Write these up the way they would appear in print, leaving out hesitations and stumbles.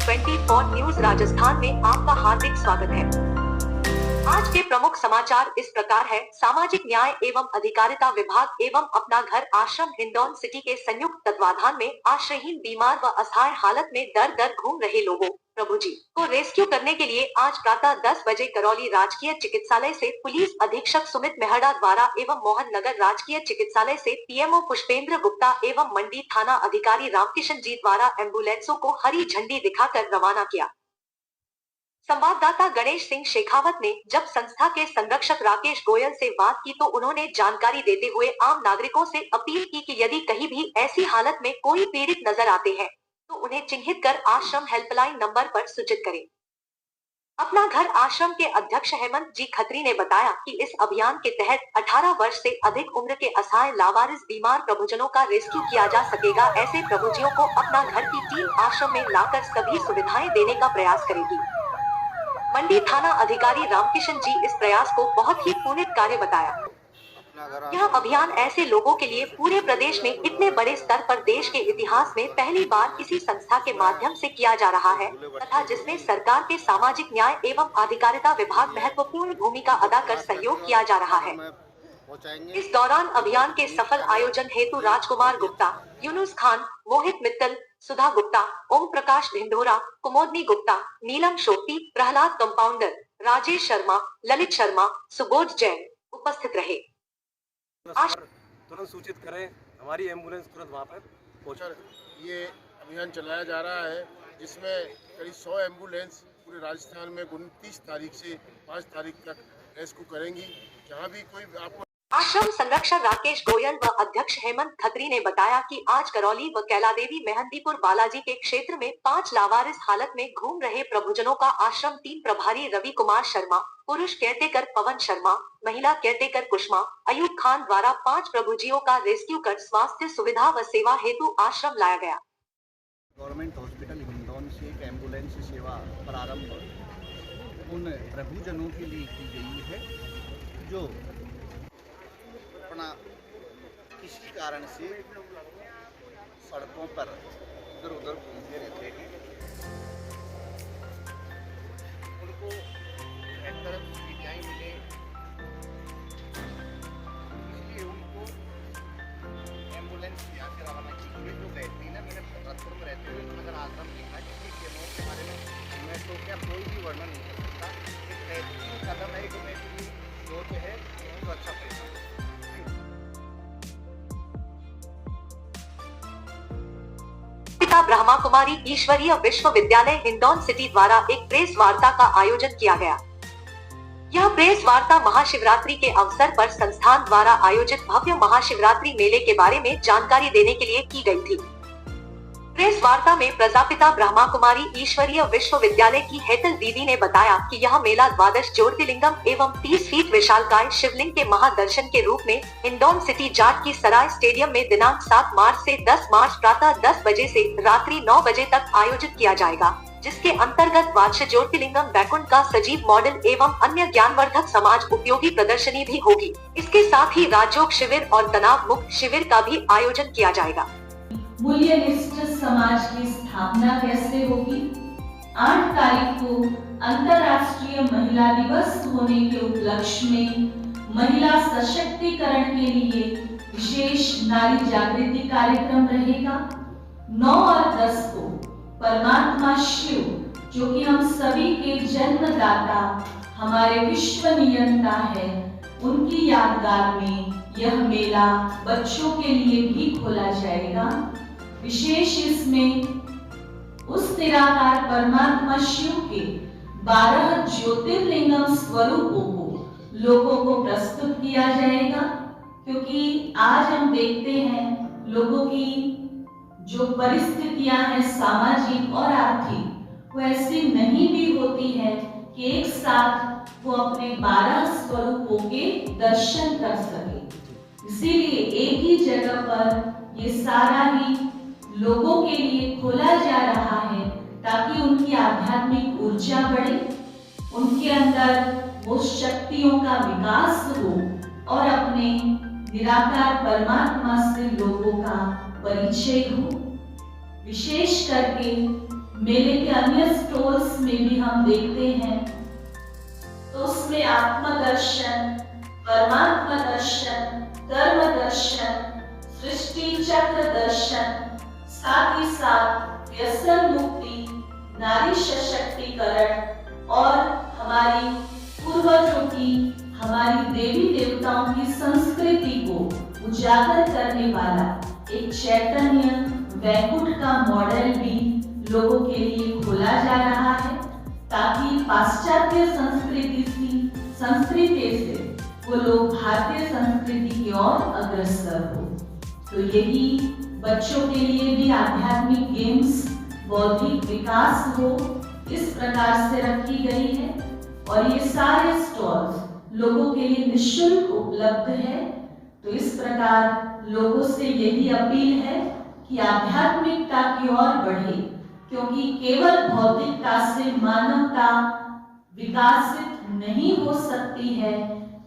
24 news Rajasthan में आपका हार्दिक स्वागत है। आज के प्रमुख समाचार इस प्रकार है। सामाजिक न्याय एवं अधिकारिता विभाग एवं अपना घर आश्रम हिंडौन सिटी के संयुक्त तत्वाधान में आश्रयहीन, बीमार व असहाय हालत में दर दर घूम रहे लोगों प्रभु जी को रेस्क्यू करने के लिए आज प्रातः 10 बजे करौली राजकीय चिकित्सालय से पुलिस अधीक्षक सुमित मेहड़ा द्वारा एवं मोहन नगर राजकीय चिकित्सालय से पीएमओ पुष्पेंद्र गुप्ता एवं मंडी थाना अधिकारी रामकिशन जी द्वारा एम्बुलेंसों को हरी झंडी दिखाकर रवाना किया। संवाददाता गणेश सिंह शेखावत ने जब संस्था के संरक्षक राकेश गोयल से बात की तो उन्होंने जानकारी देते हुए आम नागरिकों से अपील की कि यदि कहीं भी ऐसी हालत में कोई पीड़ित नजर आते हैं तो उन्हें चिन्हित कर आश्रम हेल्पलाइन नंबर पर सूचित करें। अपना घर आश्रम के अध्यक्ष हेमंत जी खत्री ने बताया कि इस अभियान के तहत 18 वर्ष से अधिक उम्र के असहाय, लावारिस, बीमार प्रभुजनों का रेस्क्यू किया जा सकेगा। ऐसे प्रभुजियों को अपना घर की टीम आश्रम में लाकर सभी सुविधाएं देने का प्रयास करेगी। मंडी थाना अधिकारी रामकिशन जी इस प्रयास को बहुत ही पुनीत कार्य बताया। यह अभियान ऐसे लोगों के लिए पूरे प्रदेश में इतने बड़े स्तर पर देश के इतिहास में पहली बार किसी संस्था के माध्यम से किया जा रहा है तथा जिसमें सरकार के सामाजिक न्याय एवं अधिकारिता विभाग महत्वपूर्ण भूमिका अदा कर सहयोग किया जा रहा है। इस दौरान अभियान के सफल आयोजन हेतु राजकुमार गुप्ता, यूनुस खान, मोहित मित्तल, सुधा गुप्ता, ओम प्रकाश ढिंढोरा, कुमोदनी गुप्ता, नीलम शोक्ति, प्रहलाद कंपाउंडर, राजेश शर्मा, ललित शर्मा, सुबोध जैन उपस्थित रहे। तुरंत सूचित करें, हमारी एम्बुलेंस तुरंत वहाँ पर पहुँचा। ये अभियान चलाया जा रहा है जिसमें करीब 100 एम्बुलेंस पूरे राजस्थान में 29 तारीख से 5 तारीख तक रेस्क्यू करेंगी। जहाँ भी कोई आपको आश्रम संरक्षक राकेश गोयल व अध्यक्ष हेमंत खत्री ने बताया कि आज करौली व कैलादेवी मेहंदीपुर बालाजी के क्षेत्र में 5 लावारिस हालत में घूम रहे प्रभुजनों का आश्रम टीम प्रभारी रवि कुमार शर्मा, पुरुष केयरटेकर पवन शर्मा, महिला केयरटेकर कुष्मा, अयूब खान द्वारा 5 प्रभुजियों का रेस्क्यू कर स्वास्थ्य सुविधा व सेवा हेतु आश्रम लाया गया। गवर्नमेंट हॉस्पिटल हिंडौन से एक एम्बुलेंस सेवा प्रारंभ उन प्रभुजनों के लिए की गई है जो अपना किसी कारण से सड़कों पर इधर उधर घूमते रहते हैं। उनको बेहतर सुविधाएं मिले इसलिए उनको एम्बुलेंस यहाँ से रवाना की गई। जो कहती ना, मैंने भरतपुर में रहते हुए नगर आश्रम देखा जिसकी केंद्रों के बारे में मैं तो क्या कोई भी वर्णन नहीं कर सकता। एक बेहतरीन कदम है, जो मेरी सोच है तो अच्छा पैसा है। ब्रह्मा कुमारी ईश्वरीय विश्वविद्यालय हिंडौन सिटी द्वारा एक प्रेस वार्ता का आयोजन किया गया। यह प्रेस वार्ता महाशिवरात्रि के अवसर पर संस्थान द्वारा आयोजित भव्य महाशिवरात्रि मेले के बारे में जानकारी देने के लिए की गई थी। प्रेस वार्ता में प्रजापिता ब्रह्मा कुमारी ईश्वरीय विश्वविद्यालय की हेतल दीदी ने बताया कि यह मेला 12 ज्योतिर्लिंगम एवं 30 फीट विशालकाय शिवलिंग के महादर्शन के रूप में हिंडौन सिटी जाट की सराय स्टेडियम में दिनांक 7 मार्च से 10 मार्च प्रातः 10 बजे से रात्रि 9 बजे तक आयोजित किया जाएगा, जिसके अंतर्गत 12 ज्योतिर्लिंगम बैकुंठ का सजीव मॉडल एवं अन्य ज्ञानवर्धक समाज उपयोगी प्रदर्शनी भी होगी। इसके साथ ही राजयोग शिविर और तनाव मुक्त शिविर का भी आयोजन किया जाएगा। मूल्यनिष्ठ समाज की स्थापना कैसे होगी? 8 तारीख को अंतर्राष्ट्रीय महिला दिवस होने के उपलक्ष्य में महिला सशक्तिकरण के लिए विशेष नारी जागृति कार्यक्रम रहेगा। 9 और 10 को परमात्मा शिव, जो कि हम सभी के जन्मदाता, हमारे विश्व नियंता है, उनकी यादगार में यह मेला बच्चों के लिए भी खोला जाएगा। विशेष इसमें उस निराकार परमात्मा शिव के 12 ज्योतिर्लिंगम स्वरूपों को लोगों को प्रस्तुत किया जाएगा, क्योंकि आज हम देखते हैं लोगों की जो परिस्थितियां हैं सामाजिक और आर्थिक, वो ऐसी नहीं भी होती है कि एक साथ वो अपने 12 स्वरूपों के दर्शन कर सके। इसीलिए एक ही जगह पर ये सारा ही लोगों के लिए खोला जा रहा है, ताकि उनकी आध्यात्मिक ऊर्जा बढ़े, उनके अंदर वो शक्तियों का विकास हो और अपने निराकार परमात्मा से लोगों का परिचय हो। विशेष करके मेले के अन्य स्टॉल्स में भी हम देखते हैं तो उसमें आत्मदर्शन, परमात्मा दर्शन, धर्म दर्शन, सृष्टि चक्र दर्शन, साथ ही साथ व्यसन मुक्ति, नारी सशक्तिकरण और हमारी पूर्वजों की, हमारी देवी देवताओं की संस्कृति को उजागर करने वाला एक चैतन्य वैकुंठ का मॉडल भी लोगों के लिए खोला जा रहा है, ताकि पाश्चात्य संस्कृति से वो लोग भारतीय संस्कृति की ओर अग्रसर हो। तो यही बच्चों के लिए भी आध्यात्मिक गेम्स, बौद्धिक विकास हो, इस प्रकार से रखी गई है और ये सारे स्टॉल्स लोगों के लिए निःशुल्क उपलब्ध है। तो इस प्रकार लोगों से यही अपील है कि आध्यात्मिकता की ओर बढ़े, क्योंकि केवल भौतिकता से मानवता विकासित नहीं हो सकती है,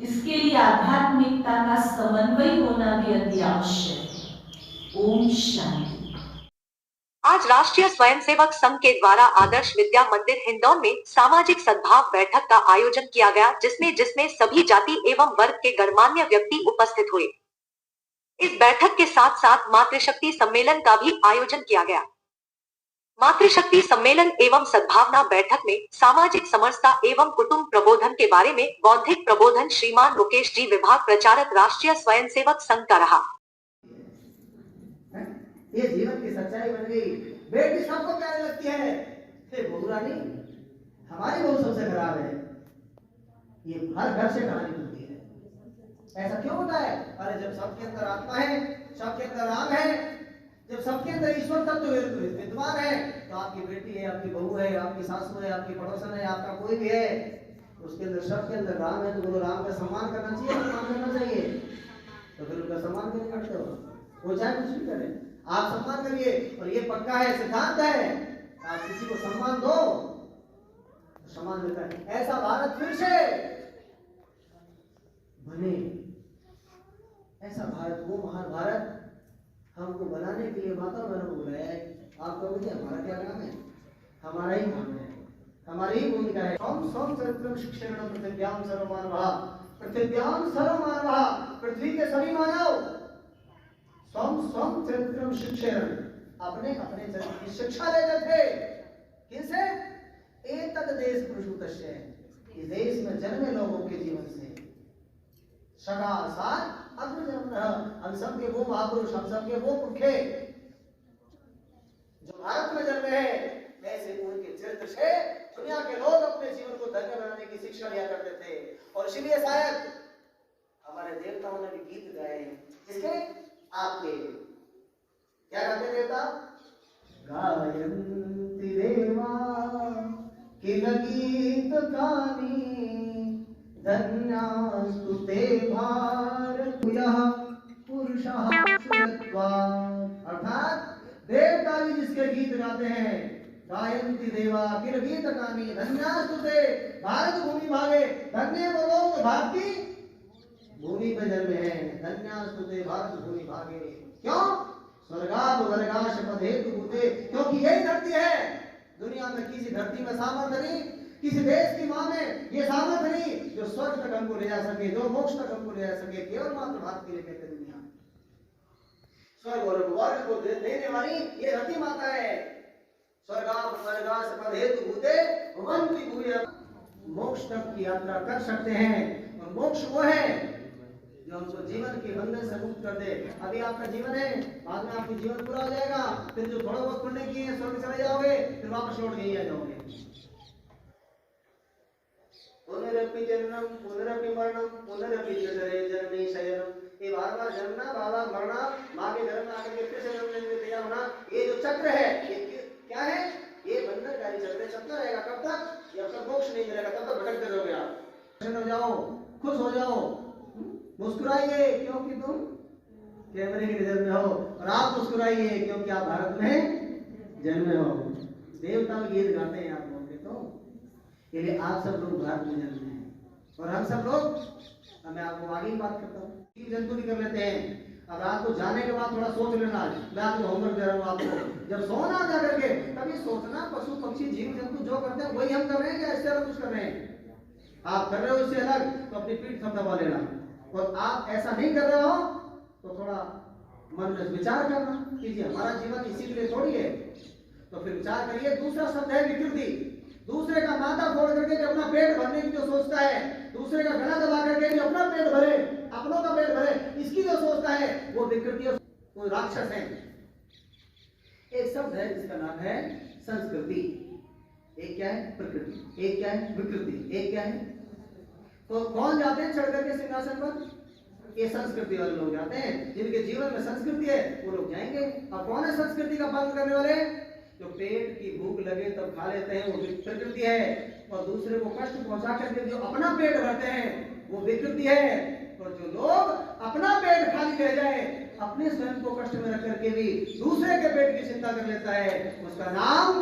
इसके लिए आध्यात्मिकता का समन्वय होना भी अति आवश्यक है। ओम शांति। आज राष्ट्रीय स्वयंसेवक संघ के द्वारा आदर्श विद्या मंदिर हिंडौन में सामाजिक सद्भाव बैठक का आयोजन किया गया, जिसमें सभी जाति एवं वर्ग के गणमान्य व्यक्ति उपस्थित हुए। इस बैठक के साथ साथ मातृशक्ति सम्मेलन का भी आयोजन किया गया। मातृशक्ति सम्मेलन एवं सद्भावना बैठक में सामाजिक समरसता एवं कुटुंब प्रबोधन के बारे में बौद्धिक प्रबोधन श्रीमान मुकेश जी, विभाग प्रचारक, राष्ट्रीय स्वयंसेवक संघ का रहा। ये जीवन की सच्चाई बन गई। बेटी सबको प्यारी लगती है, बहू रानी हमारी बहू सबसे खराब है, ये हर घर से कहानी मिलती है। ऐसा क्यों होता है? अरे जब सबके अंदर आत्मा है, सबके अंदर राम है, जब सबके अंदर ईश्वर तत्व विद्वान है, तो आपकी बेटी है, आपकी बहू है, आपकी सासू है, आपकी पड़ोसन है, आपका कोई भी है, उसके अंदर सबके अंदर राम है, तो बोलो राम का सम्मान करना चाहिए, सम्मान करना चाहिए। तो फिर उनका सम्मान क्यों करते हो? वो चाहे कुछ भी करे, आप सम्मान करिए। और ये पक्का है, सिद्धांत है, आप किसी को सम्मान दो, सम्मान मिलता है। ऐसा भारत फिर से बने, ऐसा भारत, वो महान भारत हमको बनाने के लिए माता बहनों को बुलाया है। आप कहोगे हमारा क्या काम है? हमारा ही काम है, हमारी ही भूमिका है। हम स्वम चरित्रम शिक्षण पृथिव्याम सर्वमानवः, पृथिव्याम सर्वमानवः, पृथ्वी के सभी मानव स्वम चरित्रम शिक्षण, अपने अपने चरित्र की शिक्षा लेते थे। किनसे? एतद् देश पुरुषोत्तस्य, इस देश में जन्मे लोगों के जीवन से। सदा साथ हम सबके वो महापुरुष, हम सबके वो पुरखे जो भारत में जन्मे हैं, वैसे उनके चरित्र से दुनिया के लोग अपने जीवन को धन्य बनाने की शिक्षा लिया करते थे। और इसीलिए शायद हमारे देवताओं ने भी गीत गाए हैं। किसके? आपके। क्या गाते देवता? गायन्ति देवा किल गीत गानी, धन्यास्तु ते भारत पुरुषः सुरत्वात्। अर्थात देवता भी जिसके गीत गाते हैं, गायन्ति देवा किल गीत गानी, धन्यास्तु ते भारत भूमि भागे, धन्य वो लोग जो भारत की भूमि पे जन्मे हैं। धन्यास्तु ते भारत भूमि भागे। क्यों? स्वर्गाद वर्गाश पदेतु भूते, क्योंकि यही धरती है। दुनिया में किसी धरती में सामर्थ्य नहीं, किसी देश की मां में ये सामर्थ्य नहीं जो स्वर्ग तक हमको ले जा सके, जो मोक्ष तक हमको ले जा सके। केवल मात्र भारत के लिए कहते हैं दुनिया स्वर्ग और वर्ग को देने वाली ये धरती माता है। स्वर्गाद वर्गाश पदेतु भूते भवन्ति भूयः, मोक्ष तक की यात्रा कर सकते हैं। और मोक्ष वो है जो हमको जीवन के बंधन से मुक्त कर दे। अभी आपका जीवन है, बाद में आपका जीवन पूरा हो जाएगा, फिर जो थोड़ा बहुत पुण्य किए हैं स्वर्ग चले जाओगे, फिर वापस लौट के ही आ जाओगे। पुनरपि जन्मं पुनरपि मरणं पुनरपि जठरे जननी शयनम, ये बार-बार जन्मना, बार-बार मरना, मां के गर्भ में आकर के फिर से जन्म लेने के तैयार होना, ये जो चक्र है, ये क्या है? ये बंधनकारी चक्र चलता रहेगा। कब तक? जब तक मोक्ष नहीं मिलेगा, तब तक भटकते रहोगे आप। प्रसन्न हो जाओ, खुश हो जाओ, मुस्कुराइए, क्योंकि तुम कैमरे की नजर में हो, और आप मुस्कुराइए क्योंकि आप भारत में जन्मे हो। देवता गीत गाते हैं आप लोग, तो इसलिए आप सब लोग भारत में जन्मे हैं और हम सब लोग, मैं आपको आगे ही बात करता हूँ, जीव जंतु भी कर लेते हैं। अब रात को जाने के बाद थोड़ा सोच लेना, मैं आपको होमवर्क दे रहा हूँ आपको, जब सोना जा करके तभी सोचना पशु पक्षी जीव जंतु जो करते हैं वही हम कर रहे हैं या इससे अलग कुछ कर रहे हैं। आप कर रहे हो इससे अलग तो अपनी पीठ थम दबा लेना, और आप ऐसा नहीं कर रहे हो तो थोड़ा मन में विचार करना कीजिए, हमारा जीवन इसी के लिए थोड़ी है, तो फिर विचार करिए। दूसरा शब्द है विकृति, दूसरे का माथा फोड़ करके जो अपना पेट भरने की जो सोचता है, दूसरे का गला दबा करके जो अपना पेट भरे, अपनों का पेट भरे, इसकी जो सोचता है वो विकृति, वो राक्षस है। एक शब्द है जिसका नाम है संस्कृति। एक क्या है? प्रकृति। एक क्या है? विकृति। एक क्या है? तो कौन जाते हैं चढ़ करके सिंहासन पर? ये संस्कृति वाले लोग जाते हैं, जिनके जीवन में संस्कृति है वो लोग जाएंगे। अब कौन है संस्कृति का पालन करने वाले? जो पेट की भूख लगे तब खा लेते हैं, वो प्रकृति है, और दूसरे को कष्ट पहुंचा करके जो अपना पेट भरते हैं वो विकृति है। और जो लोग अपना पेट खाली रह जाए, अपने स्वयं को कष्ट में रख करके भी दूसरे के पेट की चिंता कर लेता है, उसका नाम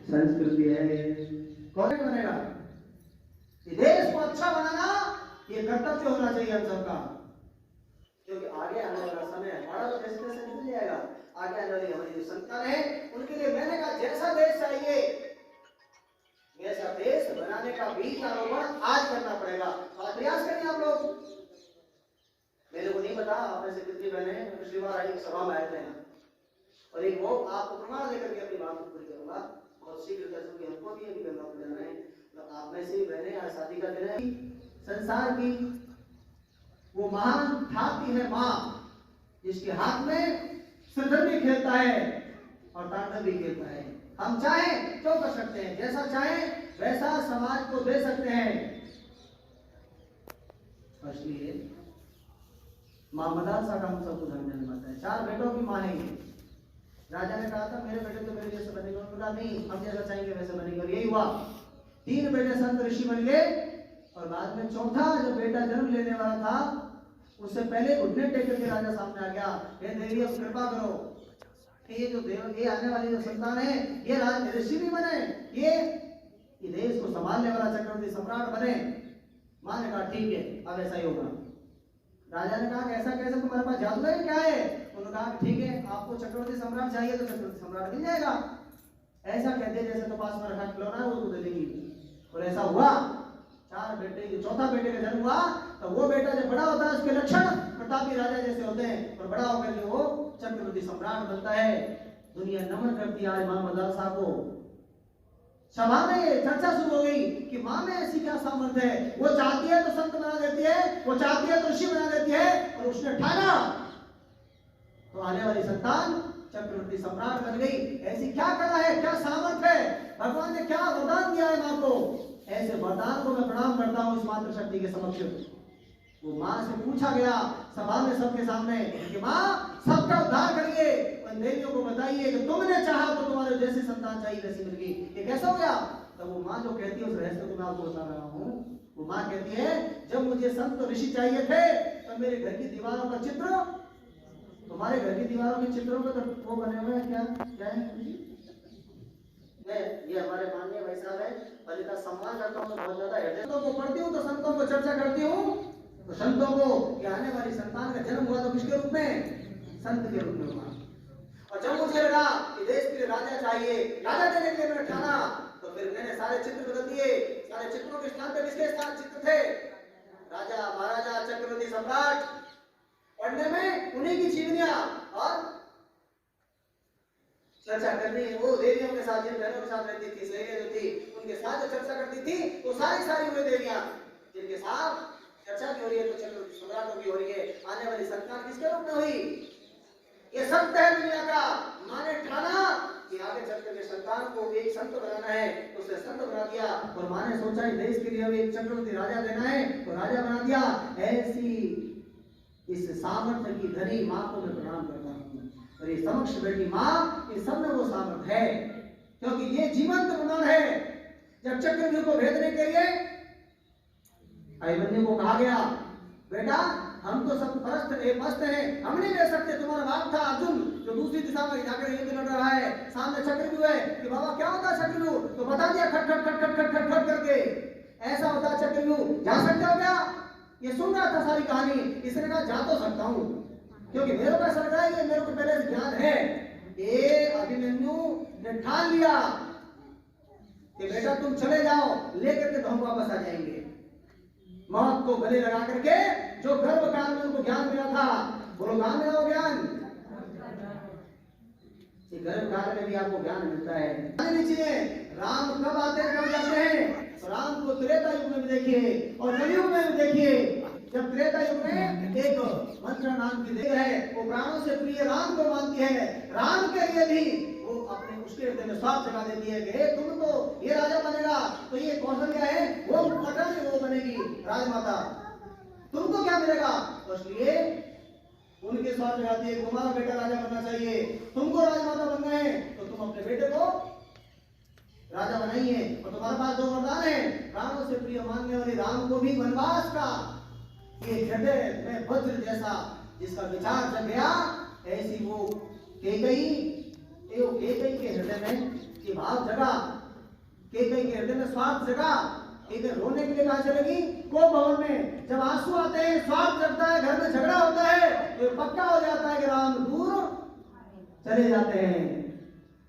संस्कृति है। कौन बनेगा? देश को अच्छा बनाना ये कर्तव्य होना चाहिए हम सबका, क्योंकि आगे आने वाला समय हमारा तो जैसे जैसे निकल जाएगा, आगे आने वाली हमारी जो संतान है उनके लिए मैंने कहा जैसा देश चाहिए वैसा देश बनाने का बीज आरोपण आज करना पड़ेगा। और प्रयास करिए आप लोग। मेरे को नहीं पता आप में से कितनी बहने पिछली बार आई सभा में आए थे, और एक वो आपको प्रमाण लेकर के अपनी बात को पूरी करूंगा बहुत शीघ्र, क्योंकि हमको भी अभी गंगा पूजन है, तो आप में से बहने आज शादी का दिन है। संसार की वो महान ठाती है माँ, जिसके हाथ में सिरधर भी खेलता है और तांडव भी खेलता है। हम चाहें तो कर सकते हैं, जैसा चाहें वैसा समाज को दे सकते हैं। इसलिए माँ मदालसा का हम सबको ध्यान देना पड़ता है। 4 बेटों की माँ है। राजा ने कहा था मेरे बेटे तो मेरे जैसे बनेंगे, बोला नहीं हम जैसा चाहेंगे वैसे बनेंगे, और यही हुआ। 3 बेटे संत ऋषि बन गए, और बाद में चौथा जो बेटा जन्म लेने वाला था उससे पहले घुटने टेक करके राजा सामने आ गया, हे देवी अब कृपा करो कि ये जो ये आने वाली जो संतान है ये राज ऋषि भी बने, ये देश को संभालने वाला चक्रवर्ती सम्राट बने। माँ ने कहा ठीक है अब ऐसा ही होगा। राजा ने कहा ऐसा कैसे, तुम्हारे पास जादू है क्या है? उन्होंने कहा ठीक है आपको चक्रवर्ती सम्राट चाहिए तो चक्रवर्ती सम्राट मिल जाएगा। ऐसा कहते जैसे तो पास में रखा खिलौना है उसको दे देंगी, और ऐसा हुआ। 4 बेटे, चौथा बेटे का जन्म हुआ तो वो बेटा जब बड़ा होता है उसके लक्षण प्रतापी राजा जैसे होते हैं, और बड़ा होकर के वो चक्रवर्ती सम्राट बनता है। दुनिया नमन करती है आज माँ मदालसा को। सभा में चर्चा शुरू हो गई कि माँ में ऐसी क्या सामर्थ्य है, वो चाहती है तो संत बना देती है, वो चाहती है तो ऋषि बना देती है, और उसने ठाना तो आने वाली संतान चक्रवर्ती सम्राट बन गई। ऐसी क्या कला है, क्या सामर्थ्य है, भगवान ने क्या वरदान दिया है माँ को। ऐसे वरदान को मैं प्रणाम करता हूँ इस मातृ शक्ति के समक्ष। वो माँ से पूछा गया सभा में सबके सामने कि माँ सबका उद्धार करिए, देवियों को बताइए कि तुमने चाहा तो तुम्हारे जैसी संतान चाहिए वैसी मिल गई। ये कैसा हो गया? तो वो माँ जो कहती है उस रहस्य को मैं आपको बता रहा हूँ। वो माँ कहती है जब मुझे संत ऋषि चाहिए थे तब मेरे घर की दीवारों का चित्र, तुम्हारे घर की दीवारों के चित्रों में तो वो बने हुए हैं क्या है? ये हमारे माननीय भाई साहब है, बलि का सम्मान करता हूँ बहुत ज्यादा। संतों को पढ़ती हूँ तो संतों को चर्चा करती हूँ, तो संतों को कि आने वाली संतान का जन्म हुआ तो किसके रूप में? संत के रूप में हुआ। और जब मुझे लगा कि देश के लिए राजा चाहिए, राजा देने के लिए मैंने ठाना, तो फिर मैंने सारे चित्र बदल दिए। सारे चित्रों के स्थान पे किसके स्थान चित्र थे? राजा महाराजा चक्रवर्ती सम्राट। पढ़ने में उन्हीं की जीवनियां और चर्चा करनी, वो देवियों के साथ जिन बहनों के साथ रहती थी, सहेलियां जो थी उनके साथ जो चर्चा करती थी, वो सारी हुई देवियां जिनके साथ चर्चा की हो रही है, तो चक्रवर्ती सम्राटों की हो रही है। आने वाली संतान किसके रूप में हुई? ये सत्य है दुनिया का। माँ ने ठाना कि आगे चलकर के संतान को एक संत बनाना है, तो उसे संत बना दिया। और माँ ने सोचा देश के लिए एक चक्रवर्ती राजा देना है, तो राजा बना दिया। ऐसी इस सामर्थ्य की धनी माँ को मैं प्रणाम करता हूँ। और ये समक्ष बैठी माँ, इस सब में वो सामर्थ्य है, क्योंकि ये जीवंत प्रमाण है। जब चक्रव्यूह को भेदने के लिए अभिमन्यु को कहा गया बेटा हम तो सब मस्त हैं, हम नहीं ले सकते। तुम्हारा बाप था अर्जुन जो दूसरी दिशा में जाकर युद्ध लड़ रहा है, सामने चक्रव्यूह है कि बाबा क्या होता है चक्रव्यूह, तो बता दिया खट खट खट खट खट खट खट करके ऐसा होता है चक्रव्यूह। जा सकते हो क्या? ये सुन रहा था सारी कहानी, इसने कहा जा तो सकता हूँ, क्योंकि मेरे को ऐसा लग रहा है कि मेरे को पहले से ज्ञान है। ये अभिमन्यु ने ठान लिया कि बेटा तुम चले जाओ, लेकर के हम वापस आ जाएंगे। मौत को गले लगा करके जो गर्भ काल में उनको ज्ञान मिला था, बोलो कहां मिला वो ज्ञान? गर्भ काल में भी आपको ज्ञान मिलता है। लीजिए राम कब आते हैं कब जाते हैं? तो राम को त्रेता युग में भी देखिए और कलयुग में भी देखिए। जब त्रेता युग में एक मंत्रा नाम की देव है, वो प्राणों से प्रिय राम को मानती है। राम के लिए भी वो अपने उसके हृदय में स्वार्थ जगा देती है कि तुम तो ये राजा बनेगा, तो ये कौशल्या है वो पटन वो बनेगी राजमाता, तुमको क्या मिलेगा? तो इसलिए उनके स्वार्थ जगाती है, तुम्हारा बेटा राजा बनना चाहिए, तुमको राजमाता बनना है तो तुम अपने बेटे को राजा बनाइए। और तुम्हारे पास जो वरदान है, प्राणों से प्रिय मानने वाली राम को भी वनवास का ये हृदय में वज्र जैसा जिसका विचार जग गया, ऐसी वो केकई के हृदय में ये भाव जगा, केकई के हृदय में स्वार्थ जगा। केकई रोने के लिए कहां चलेगी? को भवन में। जब आंसू आते हैं, स्वार्थ जगता है, घर में झगड़ा होता है, तो पक्का हो जाता है कि राम दूर चले जाते हैं।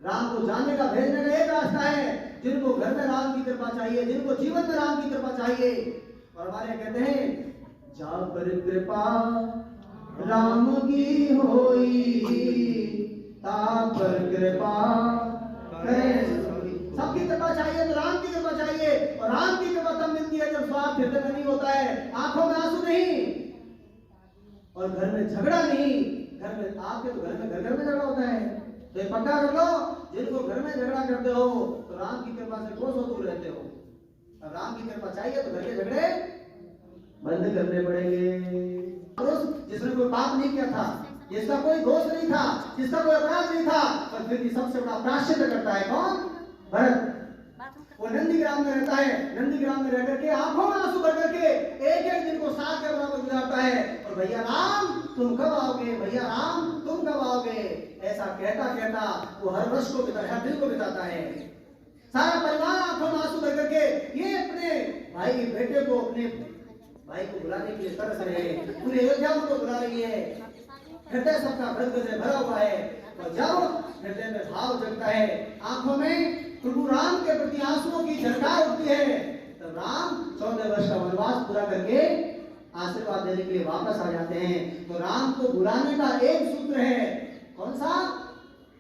राम को जाने का भेजने का एक रास्ता है, जिनको घर में राम की कृपा चाहिए, जिनको जीवन में राम की कृपा चाहिए। और हमारे कहते हैं जा पर कृपा राम की होई, ता पर कृपा करें। सबकी कृपा चाहिए तो राम की कृपा चाहिए, और राम की कृपा तब मिलती है जब स्वार्थ हृदय में नहीं होता है, आंखों में आंसू नहीं और घर में झगड़ा नहीं। घर में आपके तो घर में झगड़ा होता है, तो ये पक्का कर लो, जिनको घर में झगड़ा करते हो तो राम की कृपा से कोसों दूर रहते हो। अब राम की कृपा चाहिए तो घर के झगड़े बंद करने पड़ेंगे। जिसने कोई पाप नहीं किया था, जिसका कोई दोष नहीं था, जिसका कोई अपराध नहीं था, पर फिर भी सबसे बड़ा प्रायश्चित करता है कौन? भरत। वो नंदीग्राम में रहता है, नंदीग्राम में रह करके आंखों में आंसू भर करके एक एक दिन को साथ के बराबर गुजारता है। और भैया राम तुम कब आओगे, भैया राम तुम कब आओगे, ऐसा कहता कहता वो हर वर्ष को बिताता, हर दिन को बिताता है। सारा परिवार आंखों में आंसू भर करके ये अपने भाई के बेटे को, अपने भाई को बुलाने के लिए तरस रहे हैं। पूरे अयोध्या को बुला रही है, हृदय सबका गदगद से भरा हुआ है। और जब हृदय में भाव जगता है, आंखों में प्रभु राम के प्रति आंसुओं की झलकार उठती है, तब राम 14 वर्ष का वनवास पूरा करके आशीर्वाद देने के लिए वापस आ जाते हैं। तो राम को बुलाने का एक सूत्र है, कौन सा?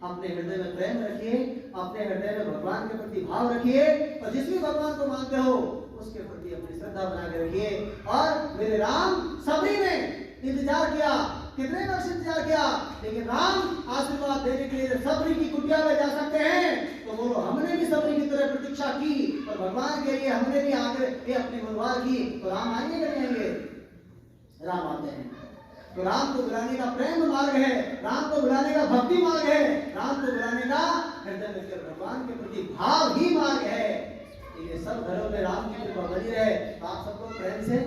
अपने हृदय में प्रेम रखिए, अपने हृदय में भगवान के प्रति भाव रखिए, और जिस भी भगवान को मानते हो उसके प्रति अपनी श्रद्धा बना के रखिए। और मेरे राम सबरी ने इंतजार किया, कितने वर्ष इंतजार किया, लेकिन राम आशीर्वाद देने के लिए सबरी की कुटिया में जा सकते हैं। तो बोलो हमने भी सबरी की तरह प्रतीक्षा की और भगवान के लिए हमने भी आगे अपनी मनवार की, तो राम आएंगे कि नहीं आएंगे? राम आते हैं। तो राम को बुलाने का प्रेम मार्ग है, राम को बुलाने का भक्ति मार्ग है, राम को बुलाने का हृदय में भगवान के प्रति भाव ही मार्ग है। ये सब घरों में राम की कृपा बनी रहे। तो आप सबको प्रेम से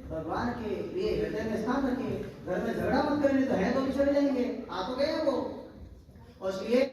भगवान के लिए हृदय में स्थान रखिए। घर में झगड़ा मत करेंगे तो है तो भी चले जाएंगे, आ तो गए वो। और इसलिए